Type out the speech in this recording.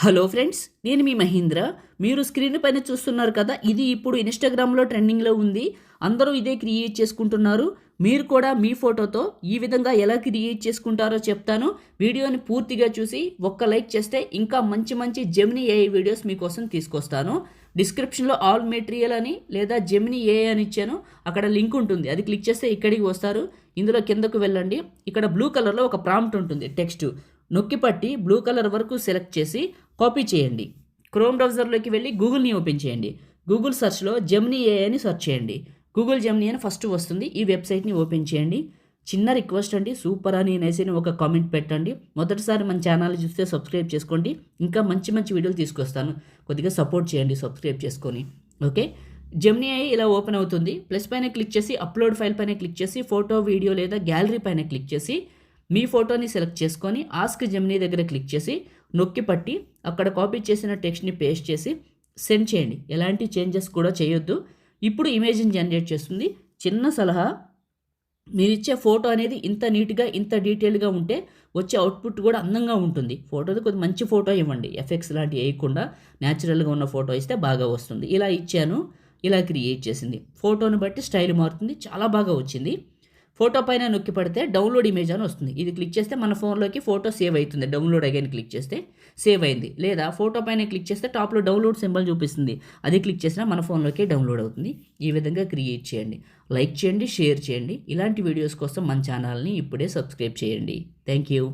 Hello friends, నేను మీ మహేంద్ర. మీరు screen పైన చూస్తున్నారు కదా, ఇది ఇప్పుడు ఇన్స్టాగ్రామ్లో ట్రెండింగ్లో ఉంది. అందరూ ఇదే క్రియేట్ చేసుకుంటున్నారు. మీరు కూడా మీ ఫోటోతో ఈ విధంగా ఎలా క్రియేట్ చేసుకుంటారో చెప్తాను. వీడియోని పూర్తిగా చూసి ఒక్క లైక్ చేస్తే ఇంకా మంచి మంచి జెమినీ ఏఐ వీడియోస్ మీకోసం తీసుకొస్తాను. డిస్క్రిప్షన్లో ఆల్ మెటీరియల్ అని లేదా జెమినీ ఏఐ అని ఇచ్చాను. అక్కడ లింక్ ఉంటుంది, అది క్లిక్ చేస్తే ఇక్కడికి వస్తారు. ఇందులో కిందకు వెళ్ళండి. ఇక్కడ బ్లూ కలర్లో ఒక ప్రాంప్ట్ ఉంటుంది, టెక్స్ట్ నొక్కి పట్టి బ్లూ కలర్ వరకు సెలెక్ట్ చేసి కాపీ చేయండి. క్రోమ్ బ్రౌజర్లోకి వెళ్ళి గూగుల్ని ఓపెన్ చేయండి. గూగుల్ సెర్చ్లో జెమినీ ఏఐ అని సెర్చ్ చేయండి. గూగుల్ జెమినీ అని ఫస్ట్ వస్తుంది. ఈ వెబ్సైట్ని ఓపెన్ చేయండి. చిన్న రిక్వెస్ట్ అండి, సూపర్ అని నేసి ఒక కామెంట్ పెట్టండి. మొదటిసారి మన ఛానల్ చూస్తే సబ్స్క్రైబ్ చేసుకోండి. ఇంకా మంచి మంచి వీడియోలు తీసుకొస్తాను. కొద్దిగా సపోర్ట్ చేయండి సబ్స్క్రైబ్ చేసుకొని. ఓకే, జెమినీ ఏఐ ఇలా ఓపెన్ అవుతుంది. ప్లస్ పైన క్లిక్ చేసి అప్లోడ్ ఫైల్ పైన క్లిక్ చేసి ఫోటో, వీడియో లేదా గ్యాలరీ పైన క్లిక్ చేసి మీ ఫోటోని సెలెక్ట్ చేసుకొని ఆస్క్ జెమినీ దగ్గర క్లిక్ చేసి నొక్కి పట్టి అక్కడ కాపీ చేసిన టెక్స్ట్ని పేస్ట్ చేసి సెండ్ చేయండి. ఎలాంటి చేంజెస్ కూడా చేయొద్దు. ఇప్పుడు ఇమేజ్ని జనరేట్ చేస్తుంది. చిన్న సలహా, మీరిచ్చే ఫోటో అనేది ఇంత నీట్గా ఇంత డీటెయిల్గా ఉంటే వచ్చే అవుట్పుట్ కూడా అందంగా ఉంటుంది. ఫోటోది కొద్ది మంచి ఫోటో ఇవ్వండి, ఎఫెక్ట్స్ లాంటివి వేయకుండా న్యాచురల్గా ఉన్న ఫోటో ఇస్తే బాగా వస్తుంది. ఇలా ఇచ్చాను, ఇలా క్రియేట్ చేసింది. ఫోటోని బట్టి స్టైల్ మారుతుంది, చాలా బాగా వచ్చింది. ఫోటో పైన నొక్కి పడితే డౌన్లోడ్ ఇమేజ్ అని వస్తుంది. ఇది క్లిక్ చేస్తే మన ఫోన్లోకి ఫోటో సేవ్ అవుతుంది. డౌన్లోడ్ అగైన్ క్లిక్ చేస్తే సేవ్ అయింది. లేదా ఫోటో పైన క్లిక్ చేస్తే టాప్లో డౌన్లోడ్ సింబల్ చూపిస్తుంది, అది క్లిక్ చేసినా మన ఫోన్లోకి డౌన్లోడ్ అవుతుంది. ఈ విధంగా క్రియేట్ చేయండి. లైక్ చేయండి, షేర్ చేయండి. ఇలాంటి వీడియోస్ కోసం మన ఛానల్ని ఇప్పుడే సబ్స్క్రైబ్ చేయండి. Thank you.